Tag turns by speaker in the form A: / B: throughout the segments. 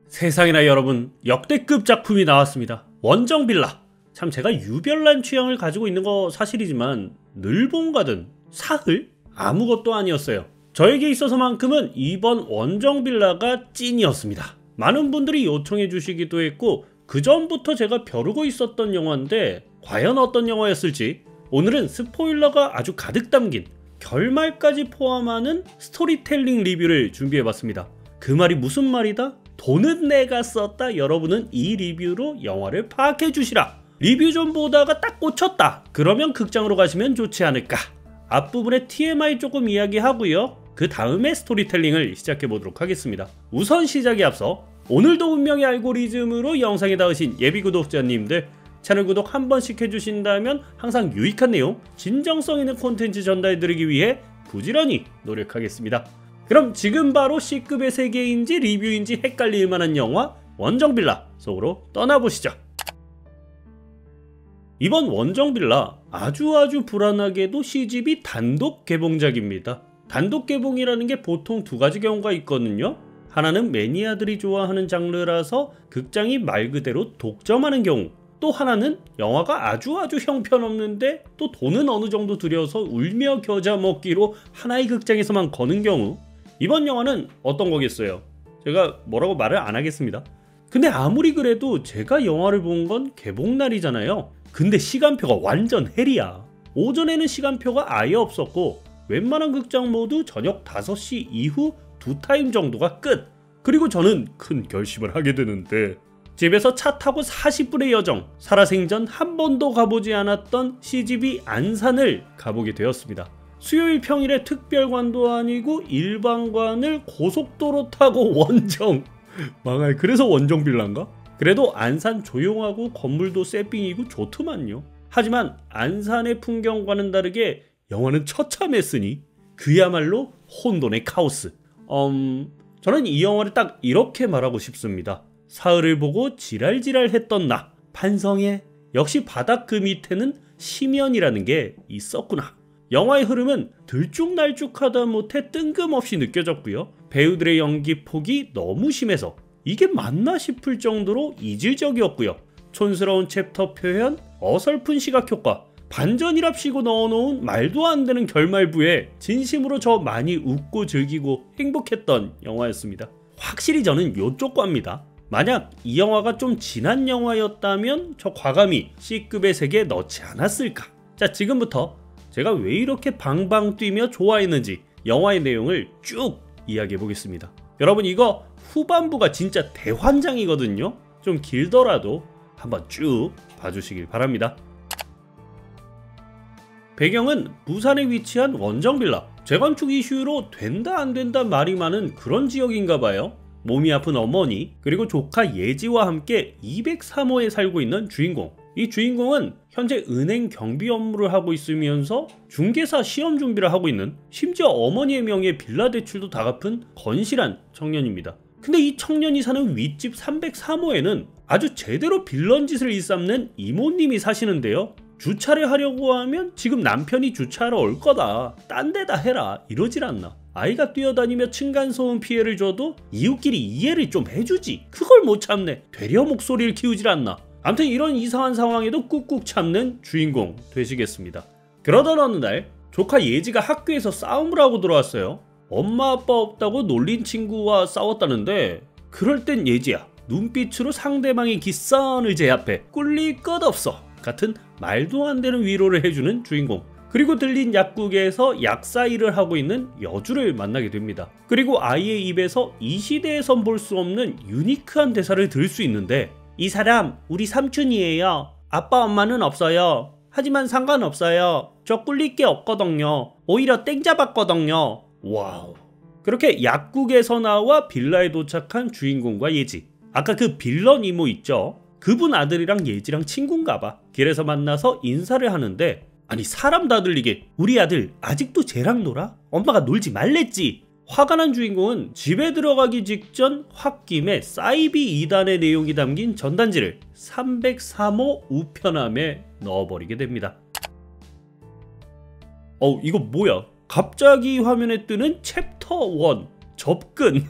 A: 세상에나 여러분, 역대급 작품이 나왔습니다. 원정빌라. 참 제가 유별난 취향을 가지고 있는 거 사실이지만 늘 본가든 사흘? 아무것도 아니었어요. 저에게 있어서만큼은 이번 원정빌라가 찐이었습니다. 많은 분들이 요청해 주시기도 했고 그 전부터 제가 벼르고 있었던 영화인데 과연 어떤 영화였을지 오늘은 스포일러가 아주 가득 담긴 결말까지 포함하는 스토리텔링 리뷰를 준비해봤습니다. 그 말이 무슨 말이다? 돈은 내가 썼다. 여러분은 이 리뷰로 영화를 파악해 주시라. 리뷰 좀 보다가 딱 꽂혔다. 그러면 극장으로 가시면 좋지 않을까. 앞부분에 TMI 조금 이야기하고요. 그 다음에 스토리텔링을 시작해 보도록 하겠습니다. 우선 시작에 앞서 오늘도 운명의 알고리즘으로 영상에 닿으신 예비 구독자님들 채널 구독 한 번씩 해주신다면 항상 유익한 내용, 진정성 있는 콘텐츠 전달해드리기 위해 부지런히 노력하겠습니다. 그럼 지금 바로 C급의 세계인지 리뷰인지 헷갈릴 만한 영화 원정빌라 속으로 떠나보시죠. 이번 원정빌라 아주 불안하게도 CGV 단독 개봉작입니다. 단독 개봉이라는 게 보통 두 가지 경우가 있거든요. 하나는 매니아들이 좋아하는 장르라서 극장이 말 그대로 독점하는 경우, 또 하나는 영화가 아주 형편없는데 또 돈은 어느 정도 들여서 울며 겨자 먹기로 하나의 극장에서만 거는 경우. 이번 영화는 어떤 거겠어요? 제가 뭐라고 말을 안 하겠습니다. 근데 아무리 그래도 제가 영화를 본 건 개봉날이잖아요. 근데 시간표가 완전 헬이야. 오전에는 시간표가 아예 없었고 웬만한 극장 모두 저녁 5시 이후 2타임 정도가 끝. 그리고 저는 큰 결심을 하게 되는데 집에서 차 타고 40분의 여정, 살아생전 한 번도 가보지 않았던 CGV 안산을 가보게 되었습니다. 수요일 평일에 특별관도 아니고 일반관을 고속도로 타고 원정. 망할, 그래서 원정빌라인가? 그래도 안산 조용하고 건물도 세핑이고 좋더만요. 하지만 안산의 풍경과는 다르게 영화는 처참했으니 그야말로 혼돈의 카오스. 저는 이 영화를 딱 이렇게 말하고 싶습니다. 사흘을 보고 지랄했던 나 반성해. 역시 바닥 그 밑에는 심연이라는 게 있었구나. 영화의 흐름은 들쭉날쭉하다 못해 뜬금없이 느껴졌고요. 배우들의 연기 폭이 너무 심해서 이게 맞나 싶을 정도로 이질적이었고요. 촌스러운 챕터 표현, 어설픈 시각효과, 반전이랍시고 넣어놓은 말도 안 되는 결말부에 진심으로 저 많이 웃고 즐기고 행복했던 영화였습니다. 확실히 저는 요쪽 과입니다. 만약 이 영화가 좀 지난 영화였다면 저 과감히 C급의 세계에 넣지 않았을까. 자, 지금부터 제가 왜 이렇게 방방 뛰며 좋아했는지 영화의 내용을 쭉 이야기해 보겠습니다. 여러분, 이거 후반부가 진짜 대환장이거든요. 좀 길더라도 한번 쭉 봐주시길 바랍니다. 배경은 부산에 위치한 원정빌라. 재건축 이슈로 된다 안 된다 말이 많은 그런 지역인가 봐요. 몸이 아픈 어머니 그리고 조카 예지와 함께 203호에 살고 있는 주인공. 이 주인공은 현재 은행 경비 업무를 하고 있으면서 중개사 시험 준비를 하고 있는, 심지어 어머니의 명의의 빌라 대출도 다 갚은 건실한 청년입니다. 근데 이 청년이 사는 윗집 303호에는 아주 제대로 빌런 짓을 일삼는 이모님이 사시는데요. 주차를 하려고 하면 지금 남편이 주차하러 올 거다, 딴 데다 해라 이러질 않나. 아이가 뛰어다니며 층간소음 피해를 줘도 이웃끼리 이해를 좀 해주지. 그걸 못 참네. 되려 목소리를 키우질 않나. 아무튼 이런 이상한 상황에도 꾹꾹 참는 주인공 되시겠습니다. 그러던 어느 날 조카 예지가 학교에서 싸움을 하고 들어왔어요. 엄마 아빠 없다고 놀린 친구와 싸웠다는데, 그럴 땐 예지야 눈빛으로 상대방의 기선을 제압해 꿀릴 것 없어 같은 말도 안 되는 위로를 해주는 주인공. 그리고 들린 약국에서 약사 일을 하고 있는 여주를 만나게 됩니다. 그리고 아이의 입에서 이 시대에선 볼 수 없는 유니크한 대사를 들을 수 있는데, 이 사람 우리 삼촌이에요. 아빠 엄마는 없어요. 하지만 상관없어요. 저 꿀릴 게 없거든요. 오히려 땡 잡았거든요. 와우. 그렇게 약국에서 나와 빌라에 도착한 주인공과 예지. 아까 그 빌런 이모 있죠? 그분 아들이랑 예지랑 친구인가 봐. 길에서 만나서 인사를 하는데, 아니 사람 다 들리게 우리 아들 아직도 쟤랑 놀아? 엄마가 놀지 말랬지. 화가 난 주인공은 집에 들어가기 직전 홧김에 사이비 2단의 내용이 담긴 전단지를 303호 우편함에 넣어버리게 됩니다. 이거 뭐야? 갑자기 화면에 뜨는 챕터 1 접근.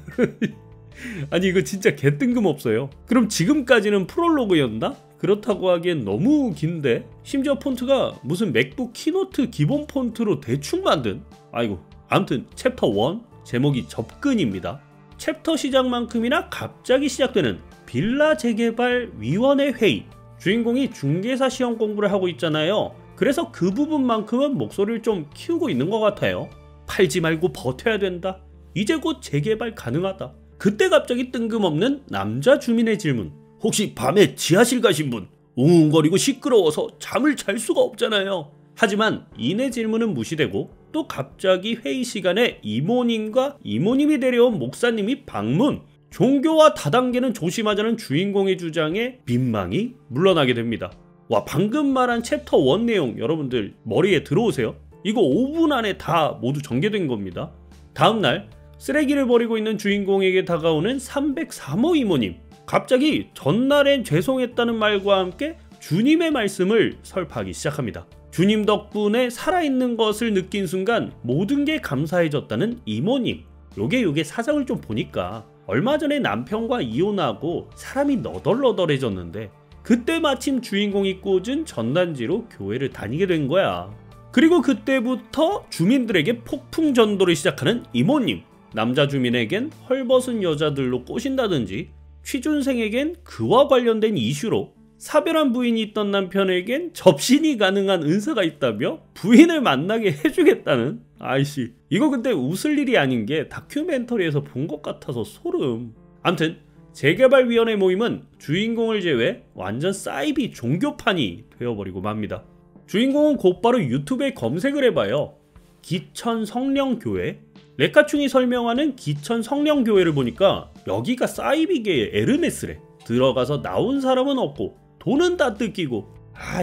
A: 아니 이거 진짜 개 뜬금없어요. 그럼 지금까지는 프롤로그였나? 그렇다고 하기엔 너무 긴데? 심지어 폰트가 무슨 맥북 키노트 기본 폰트로 대충 만든? 아이고, 아무튼 챕터 1 제목이 접근입니다. 챕터 시작만큼이나 갑자기 시작되는 빌라 재개발 위원회 회의. 주인공이 중개사 시험 공부를 하고 있잖아요. 그래서 그 부분만큼은 목소리를 좀 키우고 있는 것 같아요. 팔지 말고 버텨야 된다. 이제 곧 재개발 가능하다. 그때 갑자기 뜬금없는 남자 주민의 질문. 혹시 밤에 지하실 가신 분? 웅웅거리고 시끄러워서 잠을 잘 수가 없잖아요. 하지만 이내 질문은 무시되고 또 갑자기 회의 시간에 이모님과 이모님이 데려온 목사님이 방문. 종교와 다단계는 조심하자는 주인공의 주장에 민망히 물러나게 됩니다. 와, 방금 말한 챕터 1 내용 여러분들 머리에 들어오세요? 이거 5분 안에 다 모두 전개된 겁니다. 다음날 쓰레기를 버리고 있는 주인공에게 다가오는 303호 이모님. 갑자기 전날엔 죄송했다는 말과 함께 주님의 말씀을 설파하기 시작합니다. 주님 덕분에 살아있는 것을 느낀 순간 모든 게 감사해졌다는 이모님. 요게 사정을 좀 보니까 얼마 전에 남편과 이혼하고 사람이 너덜너덜해졌는데 그때 마침 주인공이 꽂은 전단지로 교회를 다니게 된 거야. 그리고 그때부터 주민들에게 폭풍 전도를 시작하는 이모님. 남자 주민에겐 헐벗은 여자들로 꼬신다든지 취준생에겐 그와 관련된 이슈로 사별한 부인이 있던 남편에겐 접신이 가능한 은사가 있다며 부인을 만나게 해주겠다는. 아이씨, 이거 근데 웃을 일이 아닌 게 다큐멘터리에서 본 것 같아서 소름. 암튼 재개발위원회 모임은 주인공을 제외 완전 사이비 종교판이 되어버리고 맙니다. 주인공은 곧바로 유튜브에 검색을 해봐요. 기천 성령교회. 레카충이 설명하는 기천 성령교회를 보니까 여기가 사이비계의 에르메스래. 들어가서 나온 사람은 없고 돈은 다 뜯기고.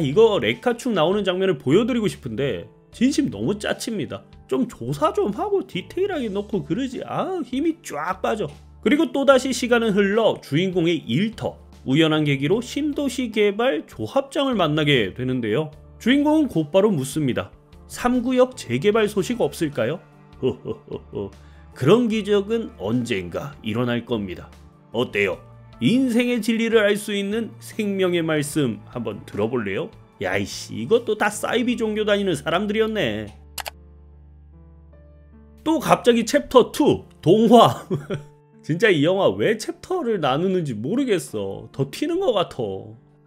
A: 이거 레카충 나오는 장면을 보여드리고 싶은데 진심 너무 짜칩니다. 좀 조사 좀 하고 디테일하게 넣고 그러지. 힘이 쫙 빠져. 그리고 또다시 시간은 흘러 주인공의 일터. 우연한 계기로 신도시 개발 조합장을 만나게 되는데요. 주인공은 곧바로 묻습니다. 3구역 재개발 소식 없을까요? 그런 기적은 언젠가 일어날 겁니다. 어때요? 인생의 진리를 알 수 있는 생명의 말씀 한번 들어볼래요? 야이씨, 이것도 다 사이비 종교 다니는 사람들이었네. 또 갑자기 챕터 2 동화. 진짜 이 영화 왜 챕터를 나누는지 모르겠어. 더 튀는 것 같아.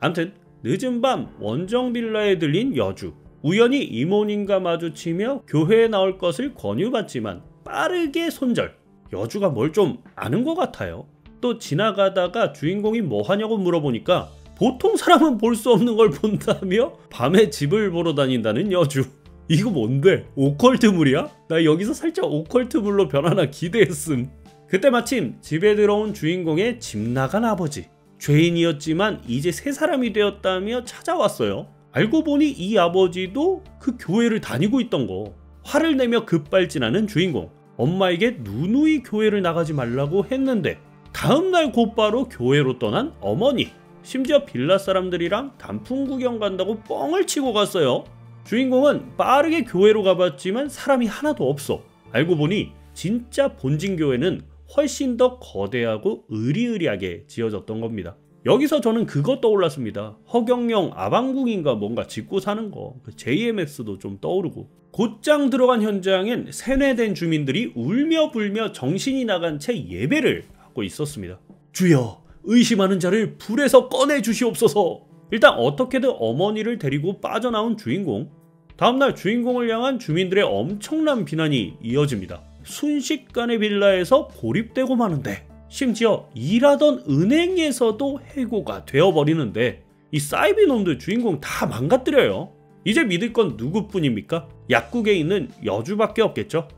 A: 암튼 늦은 밤 원정 빌라에 들린 여주. 우연히 이모님과 마주치며 교회에 나올 것을 권유받지만 빠르게 손절. 여주가 뭘 좀 아는 것 같아요. 또 지나가다가 주인공이 뭐 하냐고 물어보니까 보통 사람은 볼 수 없는 걸 본다며 밤에 집을 보러 다닌다는 여주. 이거 뭔데? 오컬트물이야? 나 여기서 살짝 오컬트물로 변하나 기대했음. 그때 마침 집에 들어온 주인공의 집 나간 아버지. 죄인이었지만 이제 새 사람이 되었다며 찾아왔어요. 알고 보니 이 아버지도 그 교회를 다니고 있던 거. 화를 내며 급발진하는 주인공. 엄마에게 누누이 교회를 나가지 말라고 했는데 다음날 곧바로 교회로 떠난 어머니. 심지어 빌라 사람들이랑 단풍 구경 간다고 뻥을 치고 갔어요. 주인공은 빠르게 교회로 가봤지만 사람이 하나도 없어. 알고 보니 진짜 본진 교회는 훨씬 더 거대하고 으리으리하게 지어졌던 겁니다. 여기서 저는 그거 떠올랐습니다. 허경영 아방궁인가 뭔가 짓고 사는 거. JMX도 좀 떠오르고. 곧장 들어간 현장엔 세뇌된 주민들이 울며 불며 정신이 나간 채 예배를 하고 있었습니다. 주여, 의심하는 자를 불에서 꺼내 주시옵소서. 일단 어떻게든 어머니를 데리고 빠져나온 주인공. 다음날 주인공을 향한 주민들의 엄청난 비난이 이어집니다. 순식간에 빌라에서 고립되고 마는데 심지어 일하던 은행에서도 해고가 되어버리는데 이 사이비 놈들 주인공 다 망가뜨려요. 이제 믿을 건 누구뿐입니까? 약국에 있는 여주밖에 없겠죠.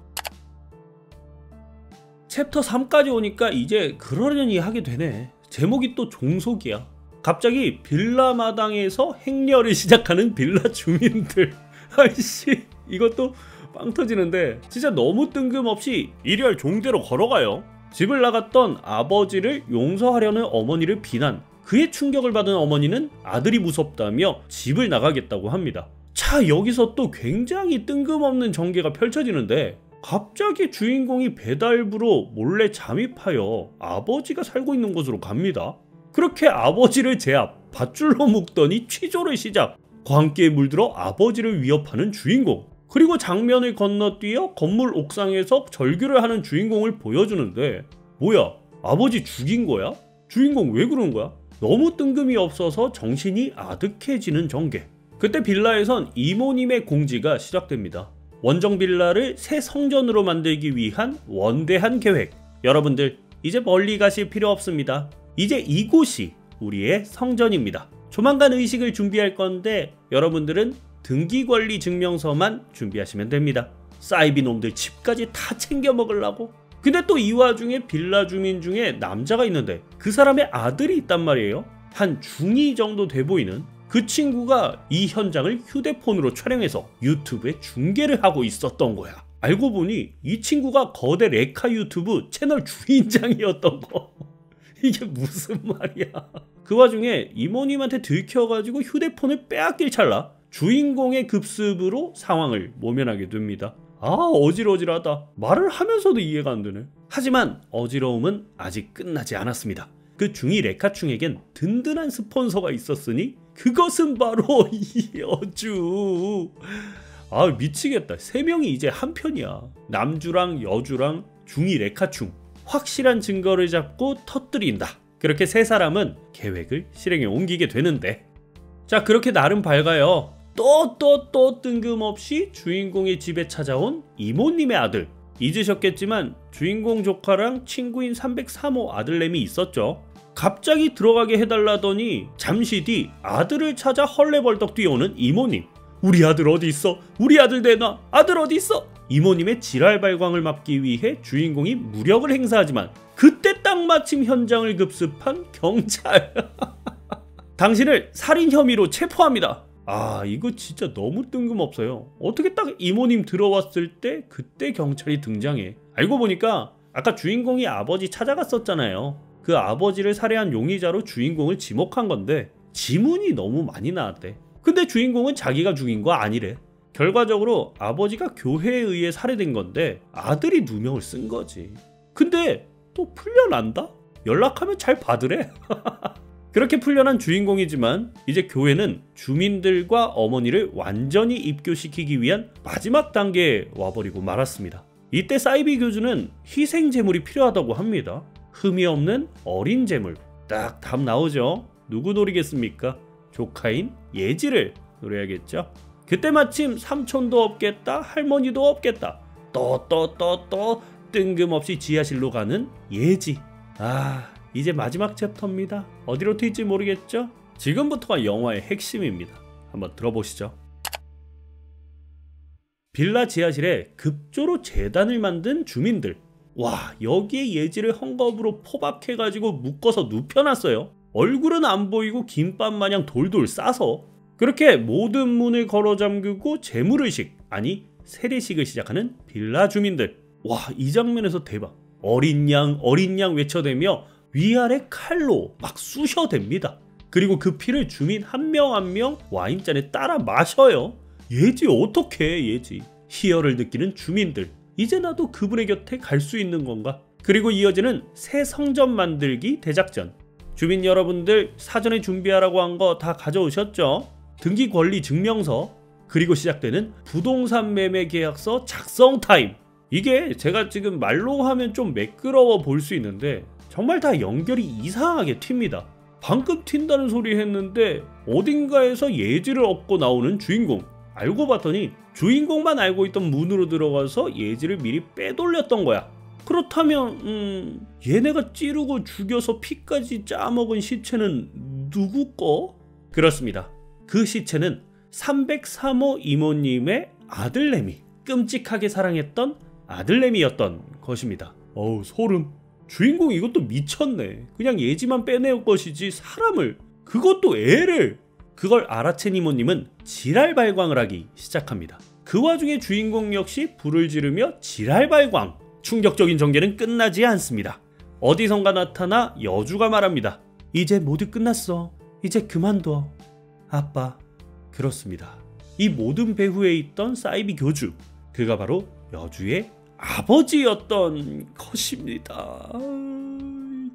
A: 챕터 3까지 오니까 이제 그러려니 하게 되네. 제목이 또 종속이야. 갑자기 빌라 마당에서 행렬을 시작하는 빌라 주민들. 아이씨, 이것도 빵 터지는데 진짜 너무 뜬금없이 일렬 종대로 걸어가요. 집을 나갔던 아버지를 용서하려는 어머니를 비난. 그의 충격을 받은 어머니는 아들이 무섭다며 집을 나가겠다고 합니다. 자, 여기서 또 굉장히 뜬금없는 전개가 펼쳐지는데 갑자기 주인공이 배달부로 몰래 잠입하여 아버지가 살고 있는 곳으로 갑니다. 그렇게 아버지를 제압, 밧줄로 묶더니 취조를 시작. 광기에 물들어 아버지를 위협하는 주인공. 그리고 장면을 건너뛰어 건물 옥상에서 절규를 하는 주인공을 보여주는데 뭐야? 아버지 죽인 거야? 주인공 왜 그런 거야? 너무 뜬금이 없어서 정신이 아득해지는 전개. 그때 빌라에선 이모님의 공지가 시작됩니다. 원정 빌라를 새 성전으로 만들기 위한 원대한 계획. 여러분들 이제 멀리 가실 필요 없습니다. 이제 이곳이 우리의 성전입니다. 조만간 의식을 준비할 건데 여러분들은 등기관리 증명서만 준비하시면 됩니다. 사이비 놈들 집까지 다 챙겨 먹으려고. 근데 또 이 와중에 빌라 주민 중에 남자가 있는데 그 사람의 아들이 있단 말이에요. 한 중2 정도 돼 보이는. 그 친구가 이 현장을 휴대폰으로 촬영해서 유튜브에 중계를 하고 있었던 거야. 알고 보니 이 친구가 거대 레카 유튜브 채널 주인장이었던 거. 이게 무슨 말이야. 그 와중에 이모님한테 들켜가지고 휴대폰을 빼앗길 찰나 주인공의 급습으로 상황을 모면하게 됩니다. 어질어질하다. 말을 하면서도 이해가 안 되네. 하지만 어지러움은 아직 끝나지 않았습니다. 그 중2 레카충에겐 든든한 스폰서가 있었으니 그것은 바로 이 여주. 미치겠다. 3명이 이제 한 편이야. 남주랑 여주랑 중2 레카충. 확실한 증거를 잡고 터뜨린다. 그렇게 세 사람은 계획을 실행에 옮기게 되는데, 자, 그렇게 나름 밝아요. 또 뜬금없이 주인공의 집에 찾아온 이모님의 아들. 잊으셨겠지만 주인공 조카랑 친구인 303호 아들내미 있었죠. 갑자기 들어가게 해달라더니 잠시 뒤 아들을 찾아 헐레벌떡 뛰어오는 이모님. 우리 아들 어디 있어? 우리 아들 내놔. 아들 어디 있어? 이모님의 지랄 발광을 막기 위해 주인공이 무력을 행사하지만 그때 딱 마침 현장을 급습한 경찰. 당신을 살인 혐의로 체포합니다. 이거 진짜 너무 뜬금없어요. 어떻게 딱 이모님 들어왔을 때 그때 경찰이 등장해. 알고 보니까 아까 주인공이 아버지 찾아갔었잖아요. 그 아버지를 살해한 용의자로 주인공을 지목한 건데 지문이 너무 많이 나왔대. 근데 주인공은 자기가 죽인 거 아니래. 결과적으로 아버지가 교회에 의해 살해된 건데 아들이 누명을 쓴 거지. 근데 또 풀려난다? 연락하면 잘 받으래. 그렇게 풀려난 주인공이지만 이제 교회는 주민들과 어머니를 완전히 입교시키기 위한 마지막 단계에 와버리고 말았습니다. 이때 사이비 교주는 희생 제물이 필요하다고 합니다. 흠이 없는 어린 제물. 딱 답 나오죠. 누구 노리겠습니까? 조카인 예지를 노려야겠죠. 그때 마침 삼촌도 없겠다, 할머니도 없겠다. 또 뜬금없이 지하실로 가는 예지. 이제 마지막 챕터입니다. 어디로 튈지 모르겠죠? 지금부터가 영화의 핵심입니다. 한번 들어보시죠. 빌라 지하실에 급조로 재단을 만든 주민들. 여기에 예지를 헝겊으로 포박해가지고 묶어서 눕혀놨어요. 얼굴은 안 보이고 김밥 마냥 돌돌 싸서. 그렇게 모든 문을 걸어 잠그고 재물의식, 아니 세례식을 시작하는 빌라 주민들. 이 장면에서 대박. 어린 양 외쳐대며 위아래 칼로 막 쑤셔댑니다. 그리고 그 피를 주민 한 명 한 명 와인잔에 따라 마셔요. 예지 어떡해 예지. 희열을 느끼는 주민들. 이제 나도 그분의 곁에 갈 수 있는 건가? 그리고 이어지는 새 성전 만들기 대작전. 주민 여러분들 사전에 준비하라고 한 거 다 가져오셨죠? 등기 권리 증명서. 그리고 시작되는 부동산 매매 계약서 작성 타임. 이게 제가 지금 말로 하면 좀 매끄러워 보일 수 있는데 정말 다 연결이 이상하게 튑니다. 방금 튄다는 소리 했는데 어딘가에서 예지를 얻고 나오는 주인공. 알고 봤더니 주인공만 알고 있던 문으로 들어가서 예지를 미리 빼돌렸던 거야. 그렇다면 얘네가 찌르고 죽여서 피까지 짜먹은 시체는 누구 거? 그렇습니다. 그 시체는 303호 이모님의 아들내미. 끔찍하게 사랑했던 아들내미였던 것입니다. 소름. 주인공 이것도 미쳤네. 그냥 예지만 빼내올 것이지 사람을, 그것도 애를. 그걸 알아챈 이모님은 지랄 발광을 하기 시작합니다. 그 와중에 주인공 역시 불을 지르며 지랄 발광. 충격적인 전개는 끝나지 않습니다. 어디선가 나타나 여주가 말합니다. 이제 모두 끝났어. 이제 그만둬. 아빠. 그렇습니다. 이 모든 배후에 있던 사이비 교주. 그가 바로 여주의 아버지였던 것입니다.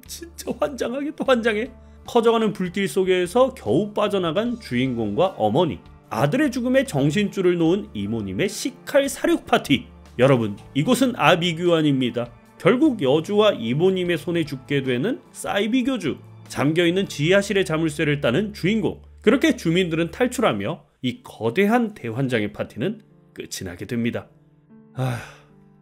A: 진짜 환장하게 또 환장해. 커져가는 불길 속에서 겨우 빠져나간 주인공과 어머니, 아들의 죽음에 정신줄을 놓은 이모님의 시칼 사륙 파티. 여러분, 이곳은 아비규환입니다. 결국 여주와 이모님의 손에 죽게 되는 사이비교주, 잠겨있는 지하실의 자물쇠를 따는 주인공. 그렇게 주민들은 탈출하며 이 거대한 대환장의 파티는 끝이 나게 됩니다.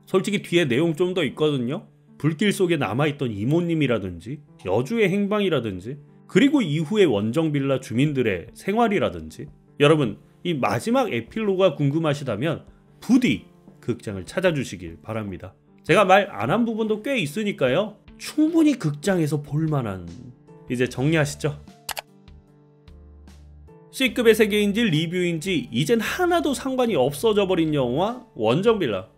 A: 솔직히 뒤에 내용 좀 더 있거든요. 불길 속에 남아있던 이모님이라든지 여주의 행방이라든지 그리고 이후의 원정빌라 주민들의 생활이라든지. 여러분, 이 마지막 에필로그가 궁금하시다면 부디 극장을 찾아주시길 바랍니다. 제가 말 안 한 부분도 꽤 있으니까요. 충분히 극장에서 볼만한. 이제 정리하시죠. C급의 세계인지 리뷰인지 이젠 하나도 상관이 없어져 버린 영화 원정빌라.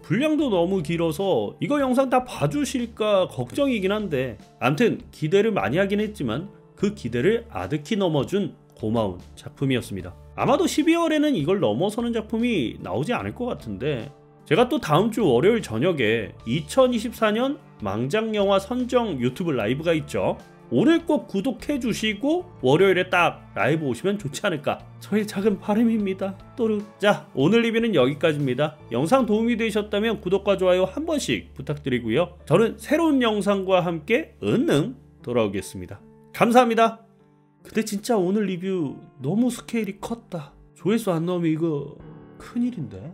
A: 분량도 너무 길어서 이거 영상 다 봐주실까 걱정이긴 한데, 암튼 기대를 많이 하긴 했지만 그 기대를 아득히 넘어준 고마운 작품이었습니다. 아마도 12월에는 이걸 넘어서는 작품이 나오지 않을 것 같은데, 제가 또 다음주 월요일 저녁에 2024년 망장영화 선정 유튜브 라이브가 있죠. 오늘 꼭 구독해주시고 월요일에 딱 라이브 오시면 좋지 않을까, 저의 작은 바람입니다. 또르. 자, 오늘 리뷰는 여기까지입니다. 영상 도움이 되셨다면 구독과 좋아요 한 번씩 부탁드리고요. 저는 새로운 영상과 함께 은능 돌아오겠습니다. 감사합니다. 근데 진짜 오늘 리뷰 너무 스케일이 컸다. 조회수 안 나오면 이거 큰일인데.